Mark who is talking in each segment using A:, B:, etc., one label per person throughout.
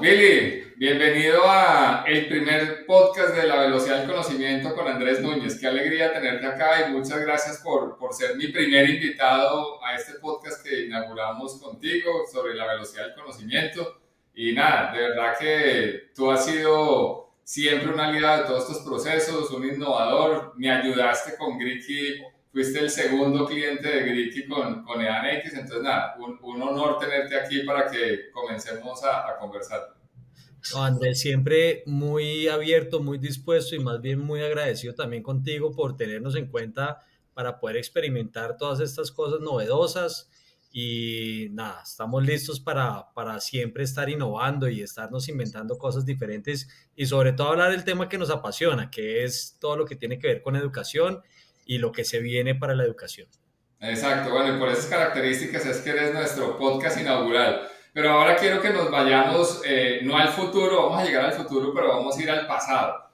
A: Billy, bienvenido a el primer podcast de la velocidad del conocimiento con Andrés Núñez. Qué alegría tenerte acá y muchas gracias por ser mi primer invitado a este podcast que inauguramos contigo sobre la velocidad del conocimiento. Y nada, de verdad que tú has sido siempre un aliado de todos estos procesos, un innovador. Me ayudaste con Griki, fuiste el segundo cliente de Griki con EANX. Entonces nada, un honor tenerte aquí para que comencemos a conversar.
B: No, Andrés, siempre muy abierto, muy dispuesto y más bien muy agradecido también contigo por tenernos en cuenta para poder experimentar todas estas cosas novedosas y nada, estamos listos para siempre estar innovando y estarnos inventando cosas diferentes y sobre todo hablar del tema que nos apasiona, que es todo lo que tiene que ver con educación y lo que se viene para la educación.
A: Exacto, bueno, y por esas características es que eres nuestro podcast inaugural. Pero ahora quiero que nos vayamos, no al futuro, vamos a llegar al futuro, pero vamos a ir al pasado.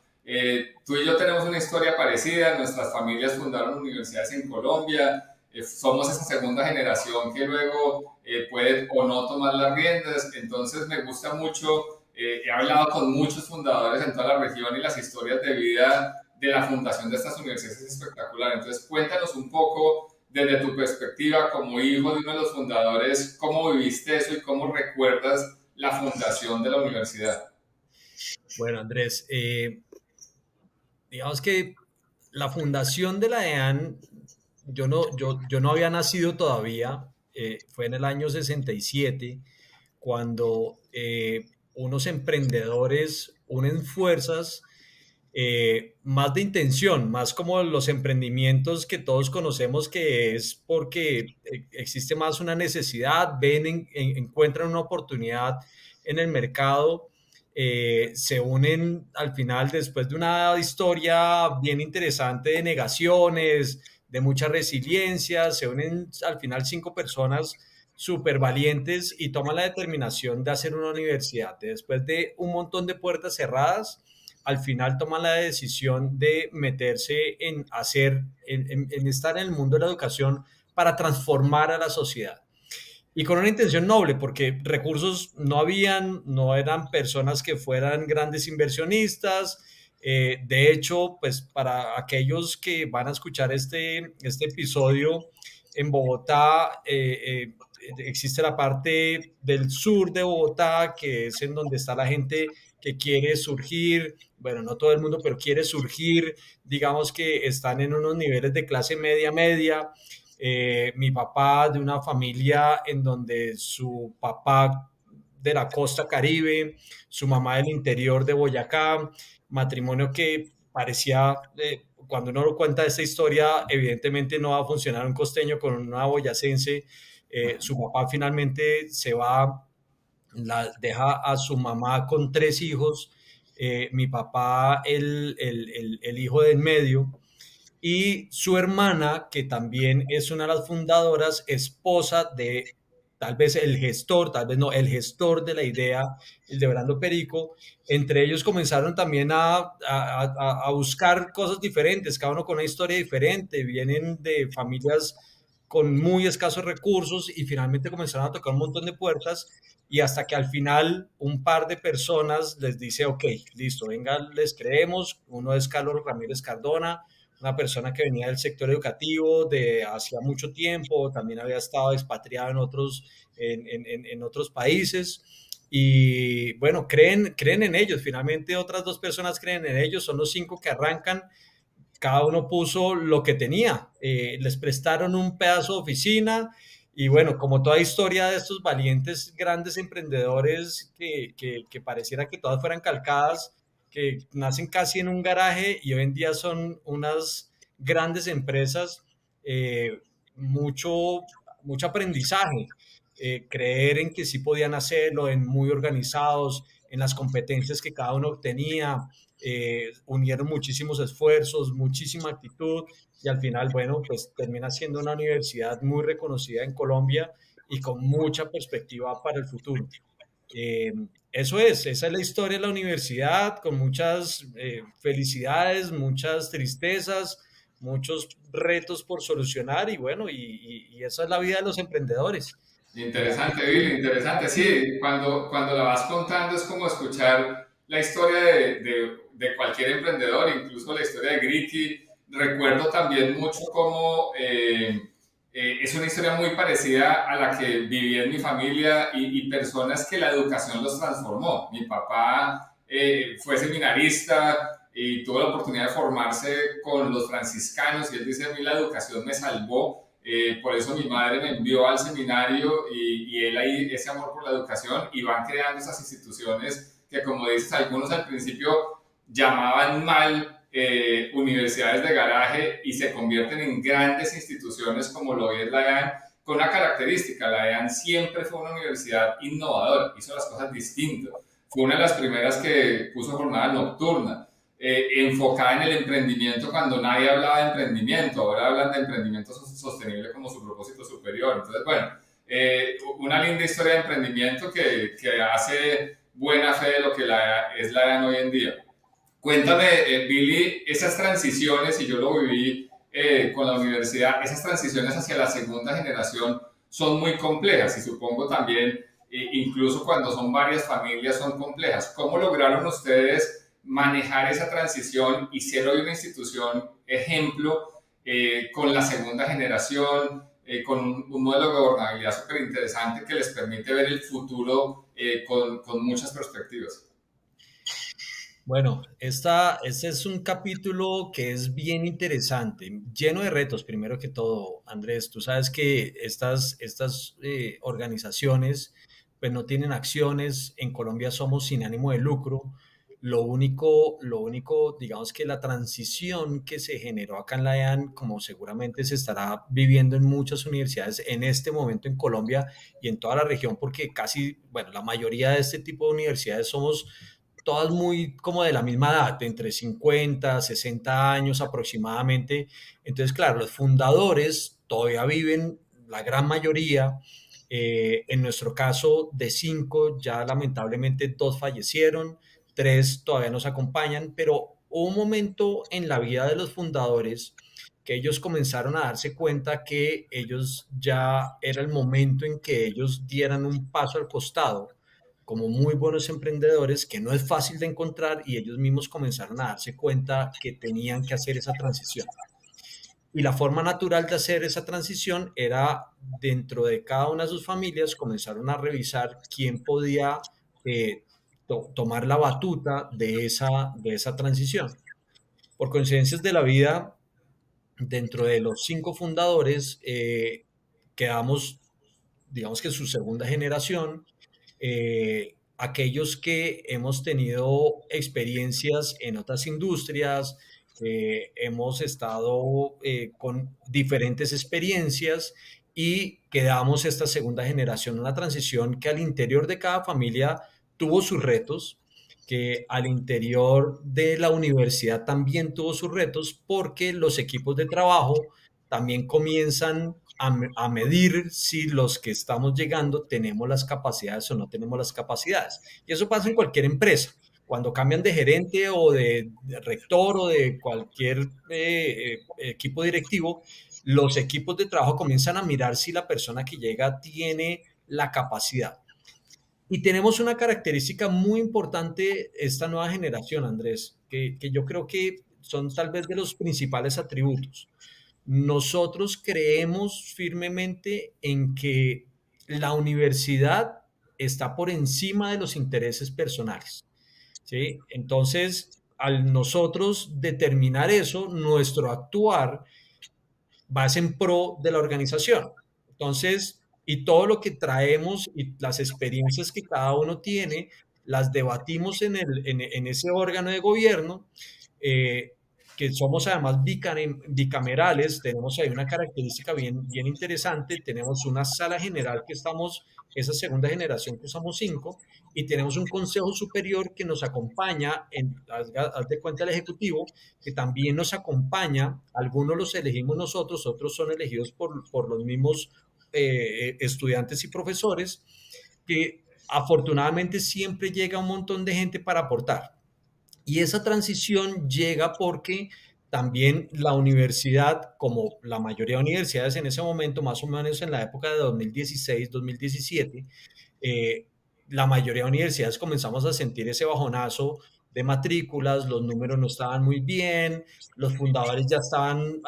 A: Tú y yo tenemos una historia parecida, nuestras familias fundaron universidades en Colombia, somos esa segunda generación que luego puede o no tomar las riendas, entonces me gusta mucho, he hablado con muchos fundadores en toda la región y las historias de vida de la fundación de estas universidades es espectacular. Entonces cuéntanos un poco desde tu perspectiva como hijo de uno de los fundadores, ¿cómo viviste eso y cómo recuerdas la fundación de la universidad?
B: Bueno, Andrés, digamos que la fundación de la EAN, yo no había nacido todavía, fue en el año 67 cuando unos emprendedores unen fuerzas, más de intención, más como los emprendimientos que todos conocemos, que es porque existe más una necesidad, ven, encuentran una oportunidad en el mercado, se unen al final después de una historia bien interesante de negaciones, de mucha resiliencia, se unen al final 5 personas súper valientes y toman la determinación de hacer una universidad. Después de un montón de puertas cerradas, al final toman la decisión de meterse en hacer, en estar en el mundo de la educación para transformar a la sociedad. Y con una intención noble, porque recursos no habían, no eran personas que fueran grandes inversionistas. De hecho, pues para aquellos que van a escuchar este episodio, en Bogotá existe la parte del sur de Bogotá, que es en donde está la gente que quiere surgir, bueno, no todo el mundo, pero quiere surgir, digamos que están en unos niveles de clase media, media. Mi papá de una familia en donde su papá de la costa Caribe, su mamá del interior de Boyacá, matrimonio que parecía, cuando uno cuenta esta historia, evidentemente no va a funcionar un costeño con una boyacense. Su papá finalmente se va, deja a su mamá con 3 hijos, mi papá el hijo del medio, y su hermana, que también es una de las fundadoras, esposa de tal vez el gestor, tal vez no, el gestor de la idea, el de Brando Perico. Entre ellos comenzaron también a buscar cosas diferentes, cada uno con una historia diferente, vienen de familias con muy escasos recursos y finalmente comenzaron a tocar un montón de puertas y hasta que al final un par de personas les dice, ok, listo, venga, les creemos. Uno es Carlos Ramírez Cardona, una persona que venía del sector educativo de hacía mucho tiempo, también había estado expatriado en otros países. Y bueno, creen en ellos. Finalmente otras 2 personas creen en ellos, son los 5 que arrancan. Cada uno puso lo que tenía, les prestaron un pedazo de oficina y bueno, como toda historia de estos valientes grandes emprendedores que pareciera que todas fueran calcadas, que nacen casi en un garaje y hoy en día son unas grandes empresas, mucho aprendizaje, creer en que sí podían hacerlo, en muy organizados, en las competencias que cada uno tenía, unieron muchísimos esfuerzos, muchísima actitud y al final, bueno, pues termina siendo una universidad muy reconocida en Colombia y con mucha perspectiva para el futuro. Eh, esa es la historia de la universidad, con muchas felicidades, muchas tristezas, muchos retos por solucionar y bueno, y esa es la vida de los emprendedores.
A: Interesante, Billy, interesante. Sí, cuando la vas contando es como escuchar la historia de cualquier emprendedor, incluso la historia de Griki. Recuerdo también mucho cómo es una historia muy parecida a la que viví en mi familia y personas que la educación los transformó. Mi papá fue seminarista y tuvo la oportunidad de formarse con los franciscanos y él dice, a mí la educación me salvó, por eso mi madre me envió al seminario y él ahí, ese amor por la educación, y van creando esas instituciones que, como dices, algunos al principio llamaban mal universidades de garaje y se convierten en grandes instituciones como lo es la EAN, con una característica: la EAN siempre fue una universidad innovadora, hizo las cosas distintas. Fue una de las primeras que puso jornada nocturna, enfocada en el emprendimiento cuando nadie hablaba de emprendimiento. Ahora hablan de emprendimiento sostenible como su propósito superior. Entonces, bueno, una linda historia de emprendimiento que hace buena fe de lo que es la EAN hoy en día. Cuéntame, Billy, esas transiciones, y yo lo viví con la universidad, esas transiciones hacia la segunda generación son muy complejas y supongo también, incluso cuando son varias familias, son complejas. ¿Cómo lograron ustedes manejar esa transición y ser hoy una institución ejemplo con la segunda generación, con un modelo de gobernabilidad súper interesante que les permite ver el futuro con muchas perspectivas?
B: Bueno, este es un capítulo que es bien interesante, lleno de retos, primero que todo, Andrés. Tú sabes que estas organizaciones pues no tienen acciones. En Colombia somos sin ánimo de lucro. Lo único, digamos que la transición que se generó acá en la EAN, como seguramente se estará viviendo en muchas universidades en este momento en Colombia y en toda la región, porque casi, bueno, la mayoría de este tipo de universidades somos todas muy como de la misma edad, de entre 50, 60 años aproximadamente. Entonces, claro, los fundadores todavía viven, la gran mayoría. En nuestro caso, de 5, ya lamentablemente 2 fallecieron, 3 todavía nos acompañan, pero hubo un momento en la vida de los fundadores que ellos comenzaron a darse cuenta que ellos ya era el momento en que ellos dieran un paso al costado como muy buenos emprendedores, que no es fácil de encontrar, y ellos mismos comenzaron a darse cuenta que tenían que hacer esa transición. Y la forma natural de hacer esa transición era dentro de cada una de sus familias, comenzaron a revisar quién podía tomar la batuta de esa transición. Por coincidencias de la vida, dentro de los 5 fundadores, quedamos, digamos que su segunda generación, aquellos que hemos tenido experiencias en otras industrias, hemos estado con diferentes experiencias y quedamos esta segunda generación, una transición que al interior de cada familia tuvo sus retos, que al interior de la universidad también tuvo sus retos, porque los equipos de trabajo también comienzan a medir si los que estamos llegando tenemos las capacidades o no tenemos las capacidades. Y eso pasa en cualquier empresa. Cuando cambian de gerente o de rector o de cualquier equipo directivo, los equipos de trabajo comienzan a mirar si la persona que llega tiene la capacidad. Y tenemos una característica muy importante esta nueva generación, Andrés, que yo creo que son tal vez de los principales atributos. Nosotros creemos firmemente en que la universidad está por encima de los intereses personales, ¿sí? Entonces, al nosotros determinar eso, nuestro actuar va en pro de la organización. Entonces, y todo lo que traemos y las experiencias que cada uno tiene, las debatimos en ese órgano de gobierno, eh, que somos además bicamerales. Tenemos ahí una característica bien interesante. Tenemos una sala general que estamos, esa segunda generación que somos 5, y tenemos un consejo superior que nos acompaña, haz de cuenta el ejecutivo, que también nos acompaña. Algunos los elegimos nosotros, otros son elegidos por los mismos estudiantes y profesores, que afortunadamente siempre llega un montón de gente para aportar. Y esa transición llega porque también la universidad, como la mayoría de universidades en ese momento, más o menos en la época de 2016, 2017, eh, la mayoría de universidades comenzamos a sentir ese bajonazo de matrículas, los números no estaban muy bien, los fundadores ya estaban,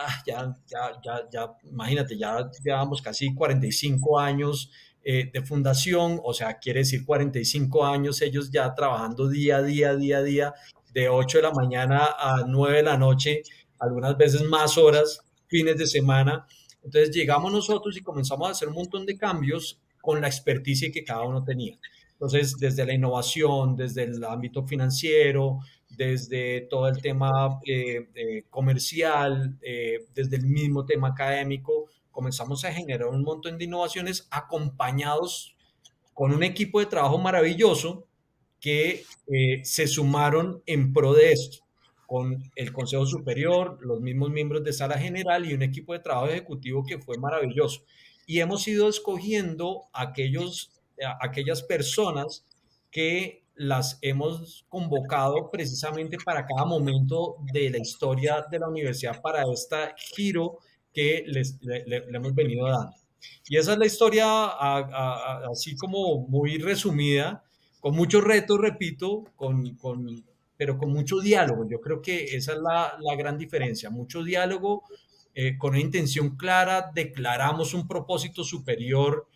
B: imagínate, ya llevamos casi 45 años de fundación, o sea, quiere decir 45 años ellos ya trabajando día a día, día a día, de 8 de la mañana a 9 de la noche, algunas veces más horas, fines de semana. Entonces llegamos nosotros y comenzamos a hacer un montón de cambios con la experticia que cada uno tenía. Entonces, desde la innovación, desde el ámbito financiero, desde todo el tema comercial, desde el mismo tema académico, comenzamos a generar un montón de innovaciones acompañados con un equipo de trabajo maravilloso que se sumaron en pro de esto, con el Consejo Superior, los mismos miembros de Sala General y un equipo de trabajo ejecutivo que fue maravilloso. Y hemos ido escogiendo aquellas personas que las hemos convocado precisamente para cada momento de la historia de la universidad, para este giro que le hemos venido dando. Y esa es la historia así como muy resumida, con muchos retos, repito, pero con mucho diálogo. Yo creo que esa es la gran diferencia, mucho diálogo, con una intención clara, declaramos un propósito superior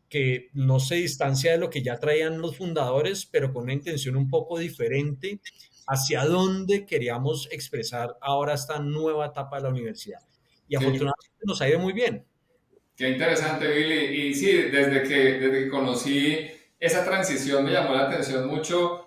B: que no se distancia de lo que ya traían los fundadores, pero con una intención un poco diferente hacia dónde queríamos expresar ahora esta nueva etapa de la universidad. Y
A: Qué,
B: afortunadamente nos ha ido muy bien.
A: qué interesante, Billy. Y sí, desde que conocí esa transición me llamó la atención mucho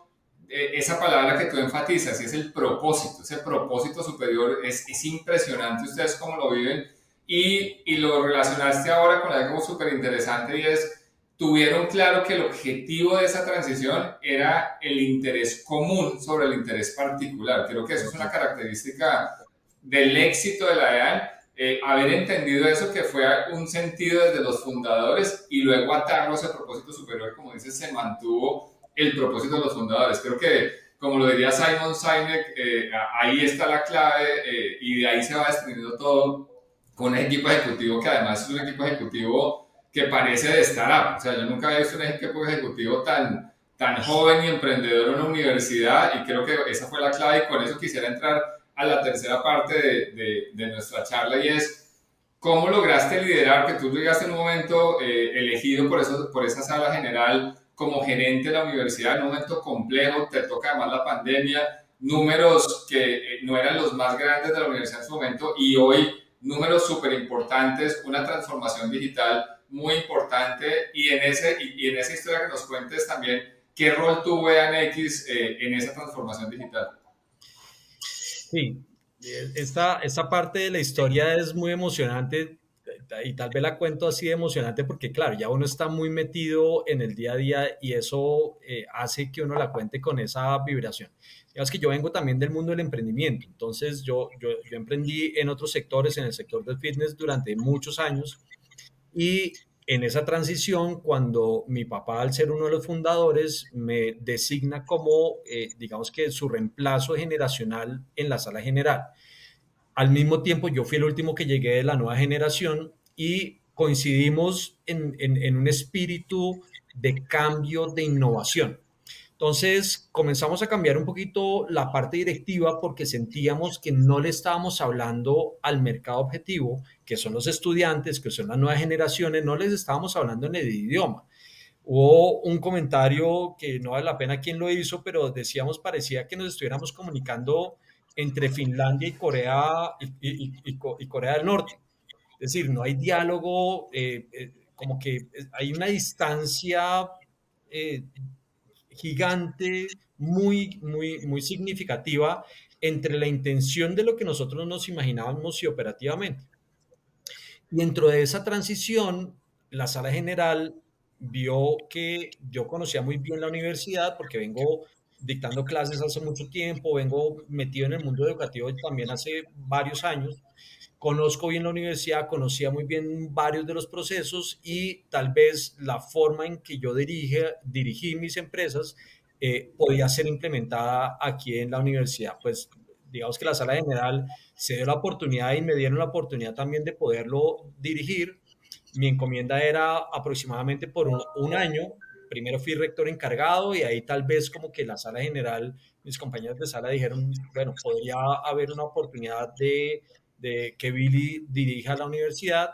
A: esa palabra que tú enfatizas, y es el propósito. Ese propósito superior es impresionante ustedes cómo lo viven y lo relacionaste ahora con algo súper interesante y es, tuvieron claro que el objetivo de esa transición era el interés común sobre el interés particular. Creo que eso es una característica del éxito de la EAN, haber entendido eso, que fue un sentido desde los fundadores y luego atarlo a ese propósito superior, como dices, se mantuvo el propósito de los fundadores. Creo que, como lo diría Simon Sinek, ahí está la clave y de ahí se va desprendiendo todo con un equipo ejecutivo que además es un equipo ejecutivo que parece de startup. O sea, yo nunca había visto un equipo ejecutivo tan joven y emprendedor en una universidad y creo que esa fue la clave y con eso quisiera entrar a la tercera parte de nuestra charla y es cómo lograste liderar, que tú llegaste en un momento elegido por esa sala general como gerente de la universidad, en un momento complejo, te toca además la pandemia, números que no eran los más grandes de la universidad en su momento y hoy números súper importantes, una transformación digital muy importante y en esa historia que nos cuentes también, ¿qué rol tuvo EANX en esa transformación digital?
B: Sí, esta parte de la historia es muy emocionante y tal vez la cuento así de emocionante porque, claro, ya uno está muy metido en el día a día y eso hace que uno la cuente con esa vibración. Digamos que yo vengo también del mundo del emprendimiento, entonces yo emprendí en otros sectores, en el sector del fitness durante muchos años y en esa transición, cuando mi papá, al ser uno de los fundadores, me designa como, digamos que su reemplazo generacional en la sala general. Al mismo tiempo, yo fui el último que llegué de la nueva generación y coincidimos en un espíritu de cambio, de innovación. Entonces comenzamos a cambiar un poquito la parte directiva porque sentíamos que no le estábamos hablando al mercado objetivo, que son los estudiantes, que son las nuevas generaciones, no les estábamos hablando en el idioma. Hubo un comentario que no vale la pena quién lo hizo, pero decíamos parecía que nos estuviéramos comunicando entre Finlandia y Corea y Corea del Norte. Es decir, no hay diálogo, como que hay una distancia eh, gigante, muy significativa entre la intención de lo que nosotros nos imaginábamos y operativamente. Y dentro de esa transición, la sala general vio que yo conocía muy bien la universidad porque vengo dictando clases hace mucho tiempo, vengo metido en el mundo educativo también hace varios años, conozco bien la universidad, conocía muy bien varios de los procesos y tal vez la forma en que yo dirigí mis empresas podía ser implementada aquí en la universidad. Pues digamos que la sala general se dio la oportunidad y me dieron la oportunidad también de poderlo dirigir. Mi encomienda era aproximadamente por un año. Primero fui rector encargado y ahí tal vez como que la sala general, mis compañeros de sala dijeron, bueno, podría haber una oportunidad de que Billy dirija la universidad.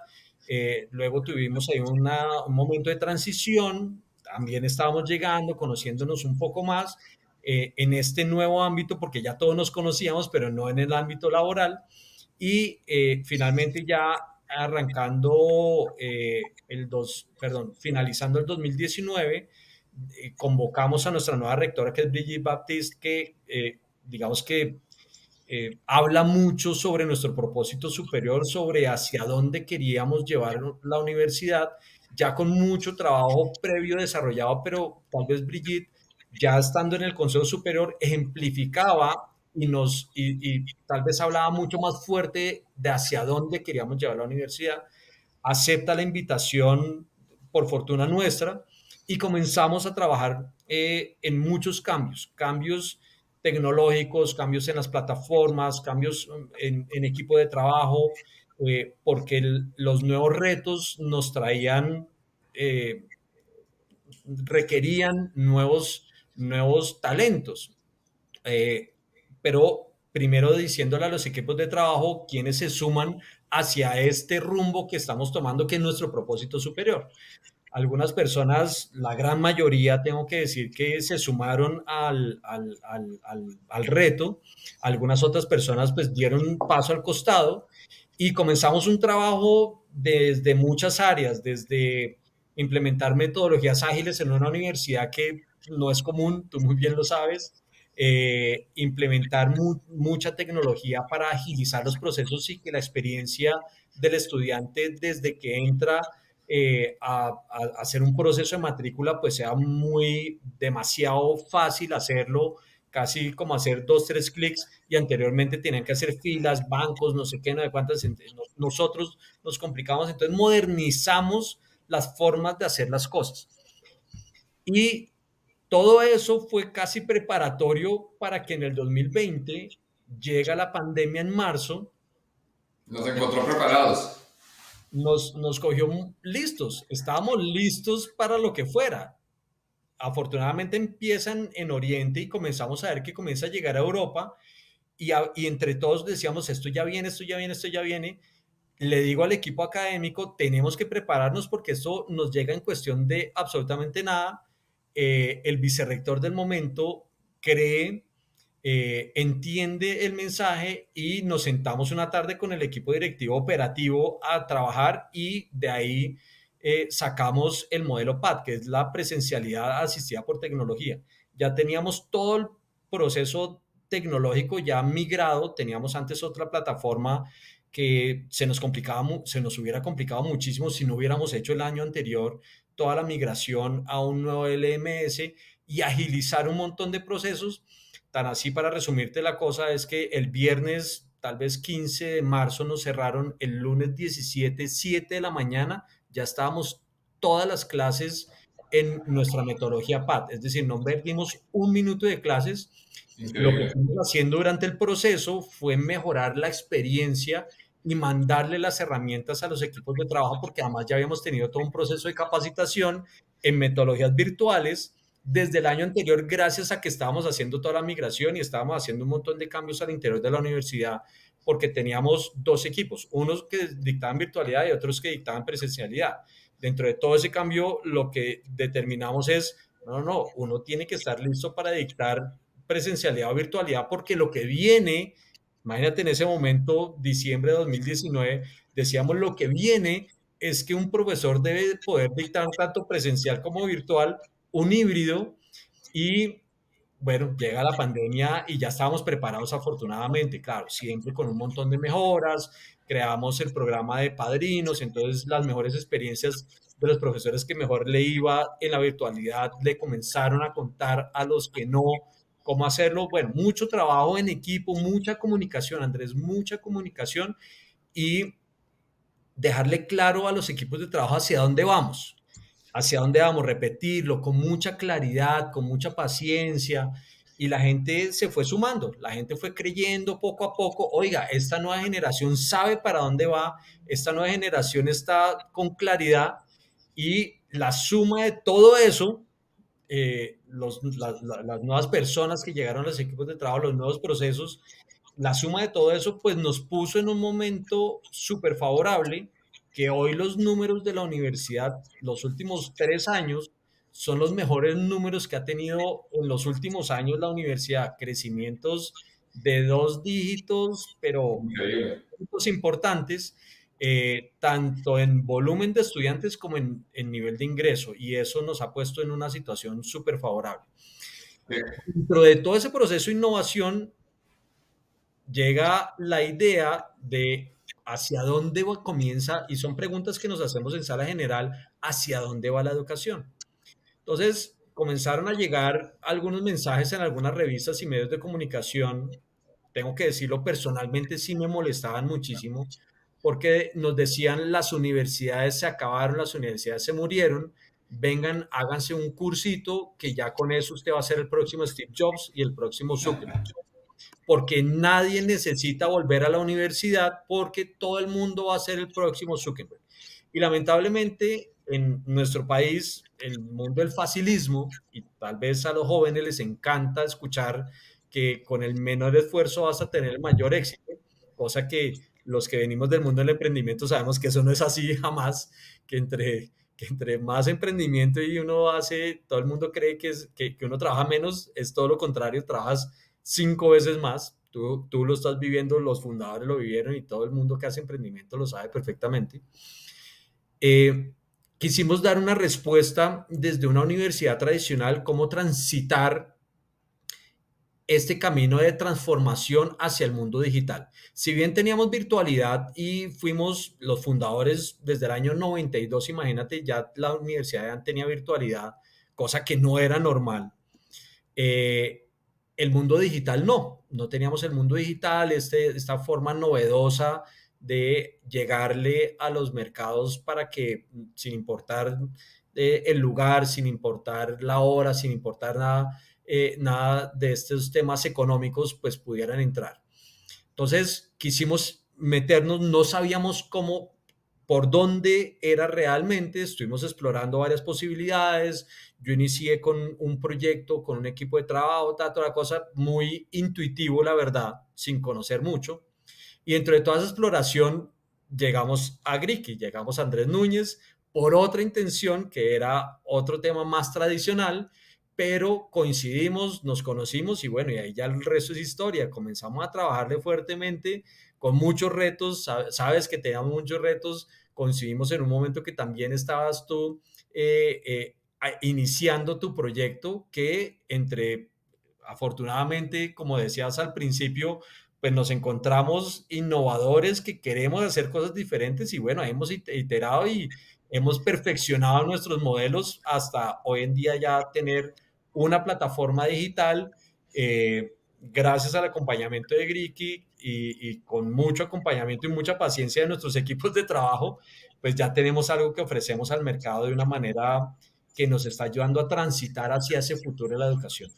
B: Luego tuvimos ahí un momento de transición, también estábamos llegando, conociéndonos un poco más en este nuevo ámbito, porque ya todos nos conocíamos, pero no en el ámbito laboral. Y finalmente ya arrancando finalizando el 2019, convocamos a nuestra nueva rectora, que es Brigitte Baptiste, que digamos que habla mucho sobre nuestro propósito superior, sobre hacia dónde queríamos llevar la universidad, ya con mucho trabajo previo desarrollado, pero tal vez Brigitte, ya estando en el Consejo Superior, ejemplificaba y tal vez hablaba mucho más fuerte de hacia dónde queríamos llevar la universidad. Acepta la invitación, por fortuna nuestra, y comenzamos a trabajar en muchos cambios tecnológicos, cambios en las plataformas, cambios en equipo de trabajo, porque los nuevos retos nos traían, eh, requerían nuevos talentos. Eh, pero primero diciéndole a los equipos de trabajo quienes se suman hacia este rumbo que estamos tomando, que es nuestro propósito superior. Algunas personas, la gran mayoría, tengo que decir que se sumaron al reto. Algunas otras personas pues dieron un paso al costado y comenzamos un trabajo desde muchas áreas, desde implementar metodologías ágiles en una universidad que no es común, tú muy bien lo sabes, implementar mucha tecnología para agilizar los procesos y que la experiencia del estudiante desde que entra a hacer un proceso de matrícula, pues sea demasiado fácil hacerlo, casi como hacer dos, tres clics y anteriormente tenían que hacer filas, bancos, no sé qué, no de cuántas. Nosotros nos complicamos, entonces modernizamos las formas de hacer las cosas. Y todo eso fue casi preparatorio para que en el 2020 llega la pandemia en marzo.
A: Nos encontró preparados.
B: Nos cogió listos, estábamos listos para lo que fuera. Afortunadamente empiezan en Oriente y comenzamos a ver que comienza a llegar a Europa y entre todos decíamos, esto ya viene, esto ya viene, esto ya viene. Le digo al equipo académico, tenemos que prepararnos porque esto nos llega en cuestión de absolutamente nada. El vicerrector del momento cree, entiende el mensaje y nos sentamos una tarde con el equipo directivo operativo a trabajar y de ahí sacamos el modelo PAT, que es la presencialidad asistida por tecnología. Ya teníamos todo el proceso tecnológico ya migrado, teníamos antes otra plataforma que se nos hubiera complicado muchísimo si no hubiéramos hecho el año anterior toda la migración a un nuevo LMS y agilizar un montón de procesos. Tan así, para resumirte la cosa, es que el viernes, tal vez 15 de marzo, nos cerraron, el lunes 17, 7 de la mañana, ya estábamos todas las clases en nuestra metodología PAT, es decir, no perdimos un minuto de clases. Lo que
A: Increíble.
B: fuimos haciendo durante el proceso fue mejorar la experiencia y mandarle las herramientas a los equipos de trabajo, porque además ya habíamos tenido todo un proceso de capacitación en metodologías virtuales desde el año anterior, gracias a que estábamos haciendo toda la migración y estábamos haciendo un montón de cambios al interior de la universidad, porque teníamos dos equipos, unos que dictaban virtualidad y otros que dictaban presencialidad. Dentro de todo ese cambio, lo que determinamos es, no, uno tiene que estar listo para dictar presencialidad o virtualidad, porque lo que viene, imagínate en ese momento, diciembre de 2019, decíamos lo que viene es que un profesor debe poder dictar tanto presencial como virtual, un híbrido, y bueno, llega la pandemia y ya estábamos preparados afortunadamente, claro, siempre con un montón de mejoras, creamos el programa de padrinos, entonces las mejores experiencias de los profesores que mejor le iba en la virtualidad le comenzaron a contar a los que no cómo hacerlo. Bueno, mucho trabajo en equipo, mucha comunicación, Andrés, mucha comunicación y dejarle claro a los equipos de trabajo hacia dónde vamos, repetirlo con mucha claridad, con mucha paciencia. y la gente se fue sumando, la gente fue creyendo poco a poco, oiga, esta nueva generación sabe para dónde va, esta nueva generación está con claridad y la suma de todo eso, las nuevas personas que llegaron a los equipos de trabajo, los nuevos procesos, la suma de todo eso, pues nos puso en un momento súper favorable que hoy los números de la universidad, los últimos 3 años, son los mejores números que ha tenido en los últimos años la universidad. Crecimientos de 2 dígitos, pero
A: Increíble.
B: importantes, tanto en volumen de estudiantes como en nivel de ingreso. Y eso nos ha puesto en una situación súper favorable.
A: Sí.
B: Dentro de todo ese proceso de innovación, llega la idea de hacia dónde comienza, y son preguntas que nos hacemos en sala general, hacia dónde va la educación. Entonces, comenzaron a llegar algunos mensajes en algunas revistas y medios de comunicación, tengo que decirlo personalmente, sí me molestaban muchísimo, porque nos decían las universidades se acabaron, las universidades se murieron, vengan, háganse un cursito que ya con eso usted va a ser el próximo Steve Jobs y el próximo Zuckerberg, porque nadie necesita volver a la universidad porque todo el mundo va a ser el próximo Zuckerberg. Y lamentablemente en nuestro país, el mundo del facilismo, y tal vez a los jóvenes les encanta escuchar que con el menor esfuerzo vas a tener el mayor éxito, cosa que los que venimos del mundo del emprendimiento sabemos que eso no es así jamás, que entre más emprendimiento y uno hace, todo el mundo cree que uno trabaja menos, es todo lo contrario, trabajas 5 veces más. Tú lo estás viviendo, los fundadores lo vivieron y todo el mundo que hace emprendimiento lo sabe perfectamente. Eh, Quisimos dar una respuesta desde una universidad tradicional, cómo transitar este camino de transformación hacia el mundo digital. Si bien teníamos virtualidad y fuimos los fundadores desde el año 92, imagínate, ya la universidad ya tenía virtualidad, cosa que no era normal. Eh, el mundo digital no teníamos el mundo digital, esta forma novedosa de llegarle a los mercados para que sin importar el lugar, sin importar la hora, sin importar nada de estos temas económicos, pues pudieran entrar. Entonces quisimos meternos, no sabíamos cómo, por dónde era realmente, estuvimos explorando varias posibilidades, yo inicié con un proyecto, con un equipo de trabajo, toda la cosa muy intuitivo, la verdad, sin conocer mucho, y dentro de toda esa exploración llegamos a Griki, llegamos a Andrés Núñez por otra intención que era otro tema más tradicional, pero coincidimos, nos conocimos y bueno, y ahí ya el resto es historia. Comenzamos a trabajarle fuertemente con muchos retos, sabes que teníamos muchos retos, coincidimos en un momento que también estabas tú iniciando tu proyecto que afortunadamente, como decías al principio, pues nos encontramos innovadores que queremos hacer cosas diferentes y bueno, hemos iterado y hemos perfeccionado nuestros modelos hasta hoy en día ya tener una plataforma digital, gracias al acompañamiento de Griki y con mucho acompañamiento y mucha paciencia de nuestros equipos de trabajo, pues ya tenemos algo que ofrecemos al mercado de una manera que nos está ayudando a transitar hacia ese futuro de la educación.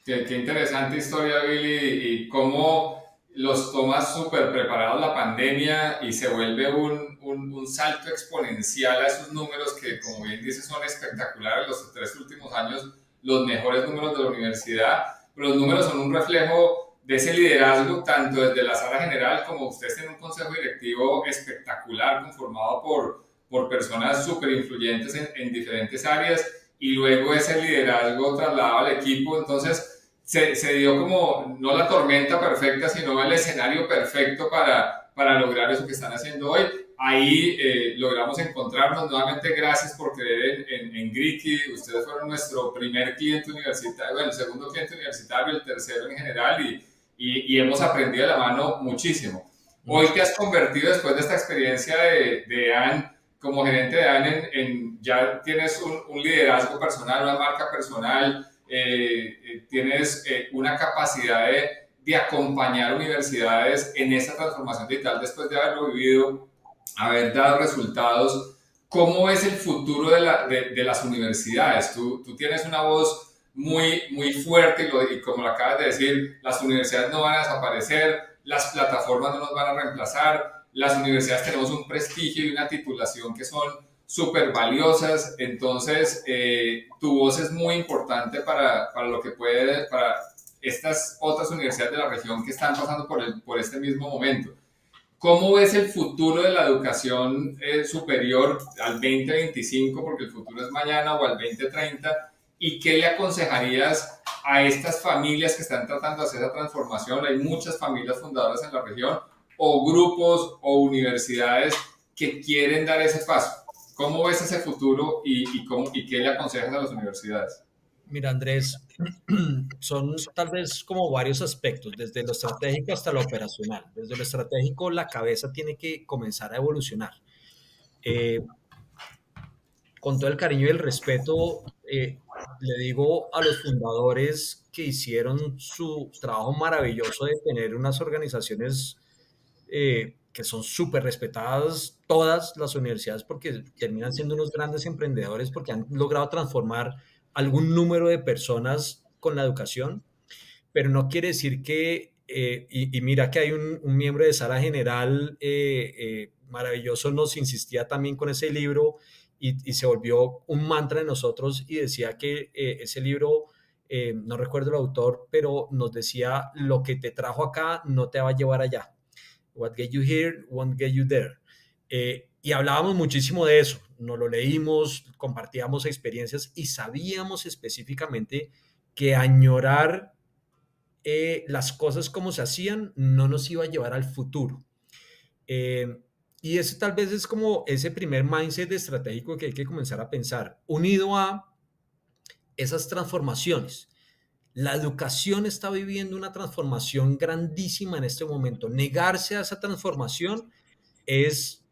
A: Qué interesante historia, Billy, y cómo los tomas súper preparados la pandemia y se vuelve un salto exponencial a esos números que, como bien dices, son espectaculares los 3 últimos años, los mejores números de la universidad, pero los números son un reflejo de ese liderazgo, tanto desde la sala general como ustedes tienen un consejo directivo espectacular conformado por personas súper influyentes en diferentes áreas y luego ese liderazgo trasladado al equipo. Entonces, se dio como, no la tormenta perfecta, sino el escenario perfecto para lograr eso que están haciendo hoy. Ahí logramos encontrarnos nuevamente. Gracias por creer en Griki. Ustedes fueron nuestro primer cliente universitario, bueno, el segundo cliente universitario, el tercero en general, y hemos aprendido de la mano muchísimo. Hoy te has convertido, después de esta experiencia de Anne, como gerente de Anne, ya tienes un liderazgo personal, una marca personal, tienes una capacidad de acompañar universidades en esa transformación digital después de haberlo vivido, haber dado resultados. ¿Cómo es el futuro de las universidades? Tú tienes una voz muy fuerte y como lo acabas de decir, las universidades no van a desaparecer, las plataformas no nos van a reemplazar, las universidades tenemos un prestigio y una titulación que son súper valiosas, entonces tu voz es muy importante para lo que puede, para estas otras universidades de la región que están pasando por este mismo momento. ¿Cómo ves el futuro de la educación superior al 2025, porque el futuro es mañana, o al 2030? ¿Y qué le aconsejarías a estas familias que están tratando de hacer esa transformación? Hay muchas familias fundadoras en la región, o grupos o universidades que quieren dar ese paso. ¿Cómo ves ese futuro y qué le aconsejas a las universidades?
B: Mira, Andrés, son tal vez como varios aspectos, desde lo estratégico hasta lo operacional. Desde lo estratégico, la cabeza tiene que comenzar a evolucionar. Eh, con todo el cariño y el respeto, le digo a los fundadores que hicieron su trabajo maravilloso de tener unas organizaciones que son súper respetadas, todas las universidades, porque terminan siendo unos grandes emprendedores, porque han logrado transformar algún número de personas con la educación, pero no quiere decir que, y mira que hay un miembro de Sala General maravilloso, nos insistía también con ese libro y se volvió un mantra de nosotros y decía que ese libro, no recuerdo el autor, pero nos decía, lo que te trajo acá no te va a llevar allá. What get you here won't get you there. Y hablábamos muchísimo de eso, nos lo leímos, compartíamos experiencias y sabíamos específicamente que añorar las cosas como se hacían no nos iba a llevar al futuro. Eh, y ese tal vez es como ese primer mindset estratégico que hay que comenzar a pensar, unido a esas transformaciones. La educación está viviendo una transformación grandísima en este momento. Negarse a esa transformación es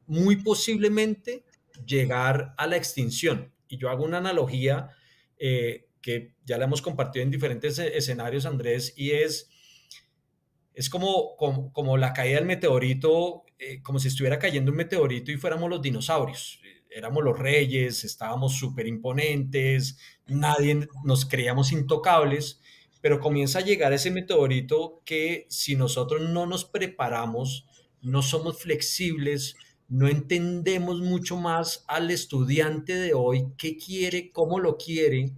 B: muy posiblemente llegar a la extinción. Y yo hago una analogía que ya la hemos compartido en diferentes escenarios, Andrés, y es como la caída del meteorito, como si estuviera cayendo un meteorito y fuéramos los dinosaurios. Éramos los reyes, estábamos súper imponentes, nadie nos creíamos intocables, pero comienza a llegar ese meteorito que si nosotros no nos preparamos, no somos flexibles, no entendemos mucho más al estudiante de hoy, qué quiere, cómo lo quiere,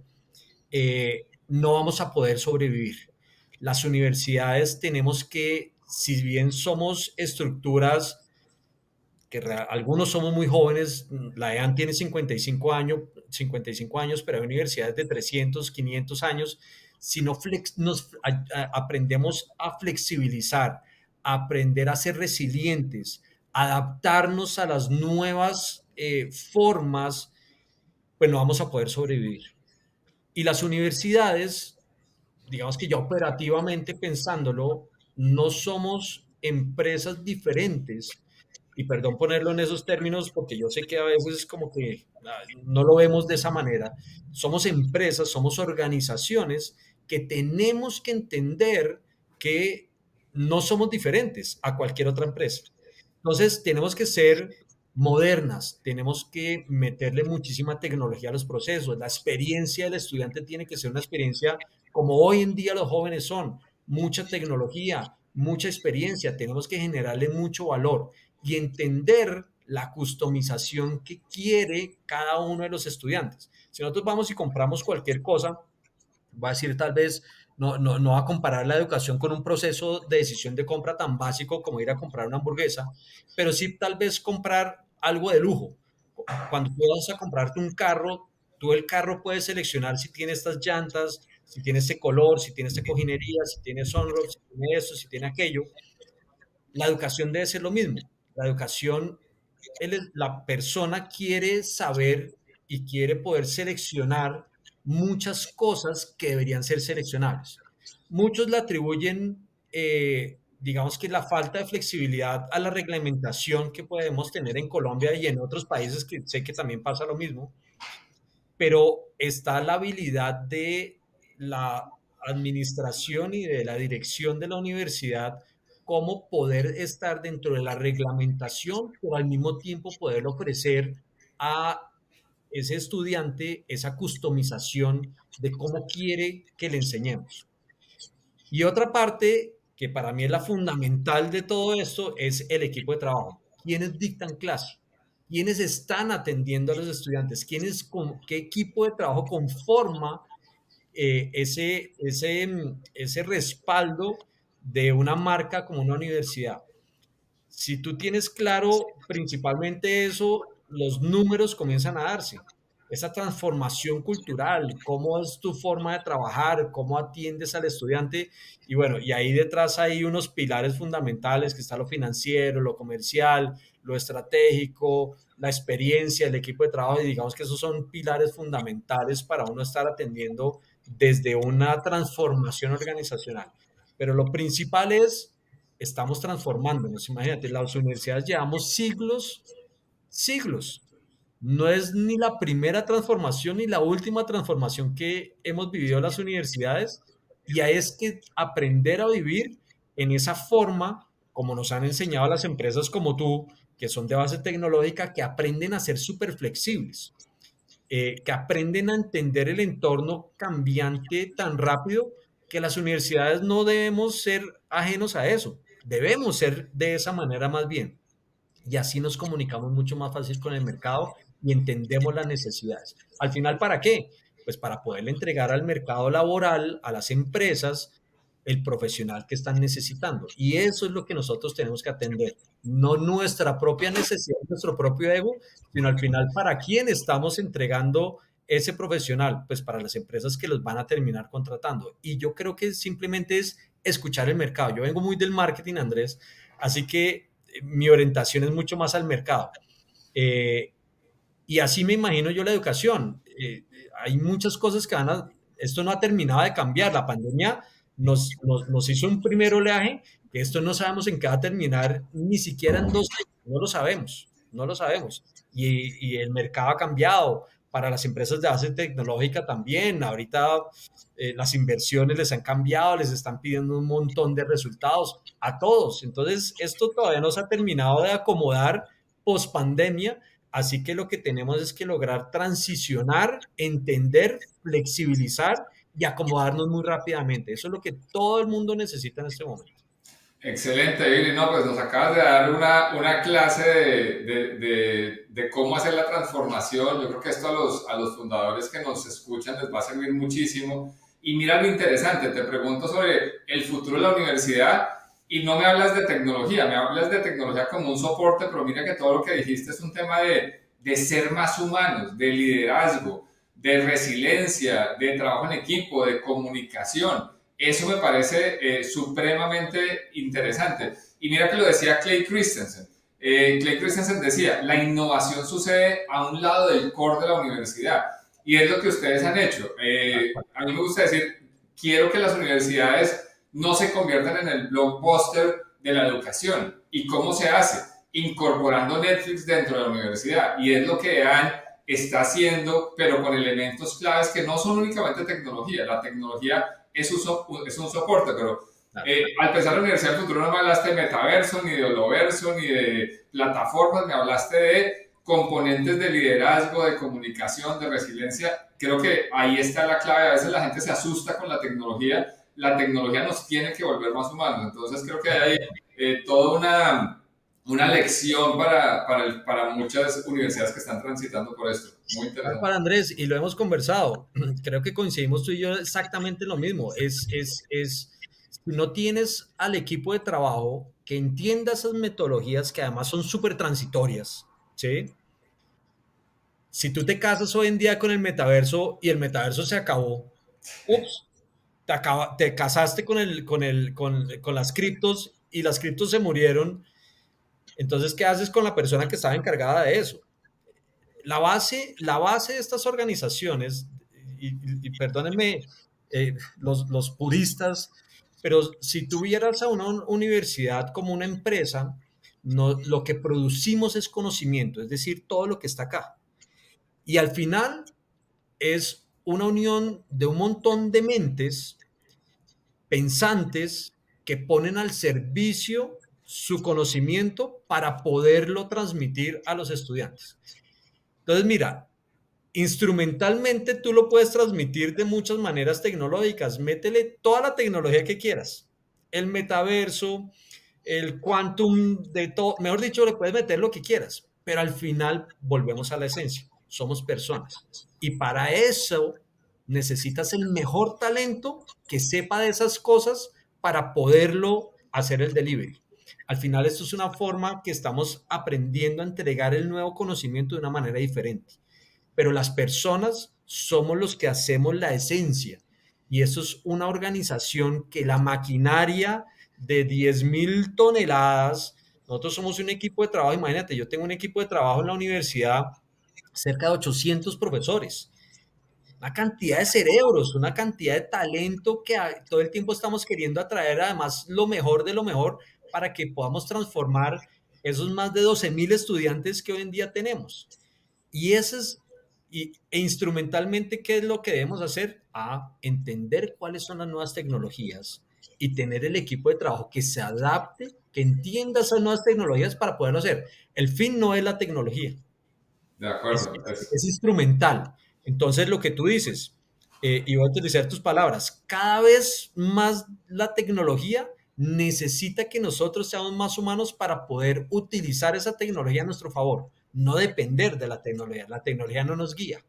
B: no vamos a poder sobrevivir. Las universidades tenemos que, si bien somos estructuras que algunos somos muy jóvenes, la EAN tiene 55 años, pero hay universidades de 300, 500 años. Si no aprendemos a flexibilizar, a aprender a ser resilientes, adaptarnos a las nuevas formas, pues no vamos a poder sobrevivir. Y las universidades, digamos que ya operativamente pensándolo, no somos empresas diferentes, y perdón ponerlo en esos términos porque yo sé que a veces como que no lo vemos de esa manera, somos empresas, somos organizaciones que tenemos que entender que no somos diferentes a cualquier otra empresa. Entonces tenemos que ser modernas, tenemos que meterle muchísima tecnología a los procesos. La experiencia del estudiante tiene que ser una experiencia como hoy en día los jóvenes son, mucha tecnología, mucha experiencia, tenemos que generarle mucho valor y entender la customización que quiere cada uno de los estudiantes. Si nosotros vamos y compramos cualquier cosa, va a decir tal vez, no va a comparar la educación con un proceso de decisión de compra tan básico como ir a comprar una hamburguesa, pero sí tal vez comprar algo de lujo. Cuando tú vas a comprarte un carro, tú el carro puedes seleccionar si tiene estas llantas, si tiene este color, si tiene esta cojinería, si tiene sunroof, si tiene esto, si tiene aquello. La educación debe ser lo mismo. La educación, la persona quiere saber y quiere poder seleccionar muchas cosas que deberían ser seleccionables. Muchos le atribuyen, digamos que la falta de flexibilidad a la reglamentación que podemos tener en Colombia y en otros países que sé que también pasa lo mismo, pero está la habilidad de la administración y de la dirección de la universidad, cómo poder estar dentro de la reglamentación, pero al mismo tiempo poder ofrecer a ese estudiante esa customización de cómo quiere que le enseñemos. Y otra parte que para mí es la fundamental de todo esto es el equipo de trabajo. ¿Quiénes dictan clase? ¿Quiénes están atendiendo a los estudiantes? ¿Qué equipo de trabajo conforma ese respaldo de una marca como una universidad? Si tú tienes claro principalmente eso, los números comienzan a darse. Esa transformación cultural, cómo es tu forma de trabajar, cómo atiendes al estudiante. Y bueno, y ahí detrás hay unos pilares fundamentales, que está lo financiero, lo comercial, lo estratégico, la experiencia, el equipo de trabajo. Y digamos que esos son pilares fundamentales para uno estar atendiendo desde una transformación organizacional. Pero lo principal es estamos transformándonos. Imagínate, las universidades llevamos siglos, siglos. No es ni la primera transformación ni la última transformación que hemos vivido en las universidades, y hay es que aprender a vivir en esa forma, como nos han enseñado las empresas como tú, que son de base tecnológica, que aprenden a ser súper flexibles, que aprenden a entender el entorno cambiante tan rápido, que las universidades no debemos ser ajenos a eso, debemos ser de esa manera más bien. Y así nos comunicamos mucho más fácil con el mercado y entendemos las necesidades. Al final, ¿para qué? Pues para poderle entregar al mercado laboral, a las empresas, el profesional que están necesitando. Y eso es lo que nosotros tenemos que atender. No nuestra propia necesidad, nuestro propio ego, sino al final para quién estamos entregando ese profesional, pues para las empresas que los van a terminar contratando. Y yo creo que simplemente es escuchar el mercado. Yo vengo muy del marketing, Andrés, así que mi orientación es mucho más al mercado. Eh, y así me imagino yo la educación. Hay muchas cosas que esto no ha terminado de cambiar. La pandemia nos hizo un primer oleaje, que esto no sabemos en qué va a terminar, ni siquiera en 2 años. No lo sabemos, no lo sabemos. Y el mercado ha cambiado. Para las empresas de base tecnológica también. Ahorita las inversiones les han cambiado, les están pidiendo un montón de resultados a todos. Entonces, esto todavía no se ha terminado de acomodar post pandemia. Así que lo que tenemos es que lograr transicionar, entender, flexibilizar y acomodarnos muy rápidamente. Eso es lo que todo el mundo necesita en este momento.
A: Excelente, Billy. No, pues nos acabas de dar una clase de cómo hacer la transformación. Yo creo que esto a los fundadores que nos escuchan les va a servir muchísimo. Y mira lo interesante, te pregunto sobre el futuro de la universidad y no me hablas de tecnología, me hablas de tecnología como un soporte, pero mira que todo lo que dijiste es un tema de ser más humanos, de liderazgo, de resiliencia, de trabajo en equipo, de comunicación. Eso me parece supremamente interesante. Y mira que lo decía Clay Christensen. Clay Christensen decía, la innovación sucede a un lado del core de la universidad. Y es lo que ustedes han hecho. A mí me gusta decir, quiero que las universidades no se conviertan en el blockbuster de la educación. ¿Y cómo se hace? Incorporando Netflix dentro de la universidad. Y es lo que EAN está haciendo, pero con elementos claves que no son únicamente tecnología. La tecnología es un soporte, pero al pensar en la Universidad del Futuro no me hablaste de metaverso, ni de holoverso, ni de plataformas, me hablaste de componentes de liderazgo, de comunicación, de resiliencia. Creo que ahí está la clave. A veces la gente se asusta con la tecnología nos tiene que volver más humanos. Entonces creo que hay toda una lección para muchas universidades que están transitando por esto. Muy interesante.
B: Para Andrés, y lo hemos conversado, creo que coincidimos tú y yo exactamente lo mismo. Si no tienes al equipo de trabajo que entienda esas metodologías que además son súper transitorias, ¿sí? Si tú te casas hoy en día con el metaverso y el metaverso se acabó, ups, te casaste con las criptos y las criptos se murieron. Entonces, ¿qué haces con la persona que estaba encargada de eso? La base de estas organizaciones, y perdónenme los puristas, pero si tuvieras a una universidad como una empresa, no, lo que producimos es conocimiento, es decir, todo lo que está acá. Y al final es una unión de un montón de mentes pensantes que ponen al servicio su conocimiento para poderlo transmitir a los estudiantes. Entonces, mira, Instrumentalmente tú lo puedes transmitir de muchas maneras tecnológicas. Métele toda la tecnología que quieras. El metaverso, el quantum, de todo. Mejor dicho, le puedes meter lo que quieras. Pero al final volvemos a la esencia. Somos personas. Y para eso necesitas el mejor talento que sepa de esas cosas para poderlo hacer el delivery. Al final esto es una forma que estamos aprendiendo a entregar el nuevo conocimiento de una manera diferente, pero las personas somos los que hacemos la esencia. Y eso es una organización que la maquinaria de 10.000 toneladas, nosotros somos un equipo de trabajo, imagínate, yo tengo un equipo de trabajo en la universidad, cerca de 800 profesores, una cantidad de cerebros, una cantidad de talento que todo el tiempo estamos queriendo atraer, además lo mejor de lo mejor, para que podamos transformar esos más de 12.000 estudiantes que hoy en día tenemos. Y ese es, e instrumentalmente, ¿qué es lo que debemos hacer? Entender cuáles son las nuevas tecnologías y tener el equipo de trabajo que se adapte, que entienda esas nuevas tecnologías para poderlo hacer. El fin no es la tecnología,
A: De
B: es,
A: acuerdo.
B: es instrumental. Entonces, lo que tú dices, y voy a utilizar tus palabras, cada vez más la tecnología necesita que nosotros seamos más humanos para poder utilizar esa tecnología a nuestro favor, no depender de la tecnología. La tecnología no nos guía.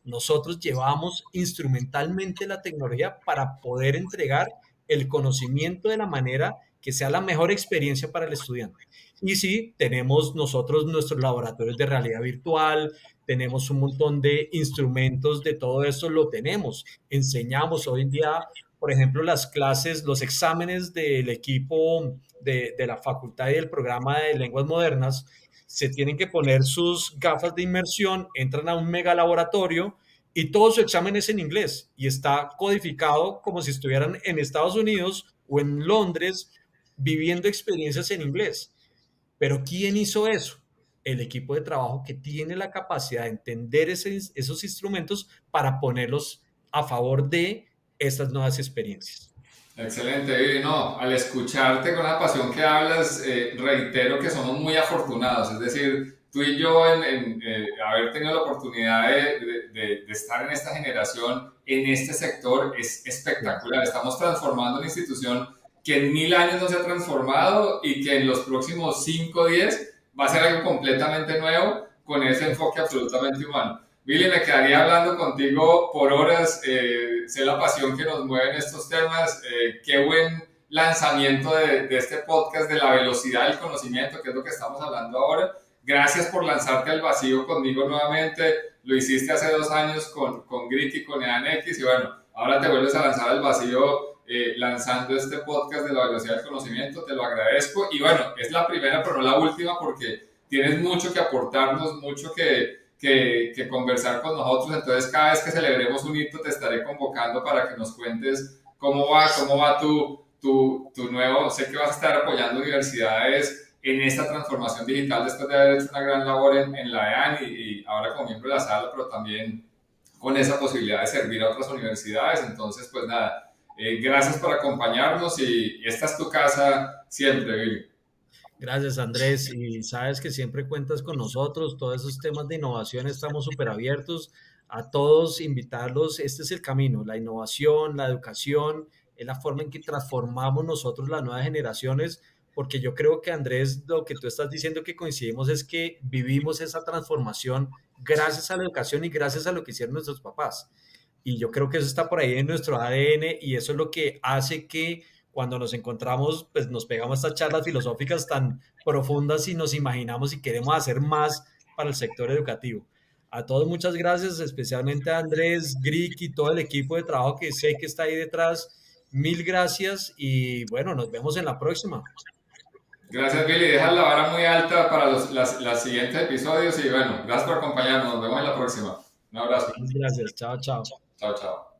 B: Nosotros llevamos instrumentalmente la tecnología para poder entregar el conocimiento de la manera que sea la mejor experiencia para el estudiante. Y sí, tenemos nosotros nuestros laboratorios de realidad virtual, tenemos un montón de instrumentos de todo esto, lo tenemos. Enseñamos hoy en día, por ejemplo, las clases, los exámenes del equipo de la facultad y del programa de lenguas modernas, se tienen que poner sus gafas de inmersión, entran a un mega laboratorio y todo su examen es en inglés y está codificado como si estuvieran en Estados Unidos o en Londres viviendo experiencias en inglés. Pero ¿quién hizo eso? El equipo de trabajo que tiene la capacidad de entender esos instrumentos para ponerlos a favor de estas nuevas experiencias.
A: Excelente, Vivi. No, al escucharte con la pasión que hablas, reitero que somos muy afortunados. Es decir, tú y yo en haber tenido la oportunidad de estar en esta generación, en este sector, es espectacular. Estamos transformando una institución que en 1000 años no se ha transformado y que en los próximos 5 o 10 va a ser algo completamente nuevo con ese enfoque absolutamente humano. Billy, me quedaría hablando contigo por horas, sé la pasión que nos mueve en estos temas, qué buen lanzamiento de este podcast de la velocidad del conocimiento, que es lo que estamos hablando ahora. Gracias por lanzarte al vacío conmigo nuevamente, lo hiciste hace 2 años con Grit y con EANX y bueno, ahora te vuelves a lanzar al vacío lanzando este podcast de la velocidad del conocimiento, te lo agradezco y bueno, es la primera pero no la última porque tienes mucho que aportarnos, mucho que conversar con nosotros. Entonces, cada vez que celebremos un hito, te estaré convocando para que nos cuentes cómo va tu nuevo. Sé que vas a estar apoyando universidades en esta transformación digital después de haber hecho una gran labor en la EAN y ahora como miembro de la sala, pero también con esa posibilidad de servir a otras universidades. Entonces, pues nada, gracias por acompañarnos y esta es tu casa siempre, Billy.
B: Gracias, Andrés. Y sabes que siempre cuentas con nosotros. Todos esos temas de innovación estamos súper abiertos a todos, invitarlos. Este es el camino, la innovación, la educación, es la forma en que transformamos nosotros las nuevas generaciones, porque yo creo que, Andrés, lo que tú estás diciendo que coincidimos es que vivimos esa transformación gracias a la educación y gracias a lo que hicieron nuestros papás. Y yo creo que eso está por ahí en nuestro ADN y eso es lo que hace que cuando nos encontramos, pues nos pegamos estas charlas filosóficas tan profundas y nos imaginamos y queremos hacer más para el sector educativo. A todos muchas gracias, especialmente a Andrés, Grick y todo el equipo de trabajo que sé que está ahí detrás. Mil gracias y bueno, nos vemos en la próxima.
A: Gracias, Billy. Dejas la vara muy alta para los siguientes episodios y bueno, gracias por acompañarnos. Nos vemos en la próxima. Un abrazo.
B: Muchas gracias. Chao, chao.
A: Chao, chao.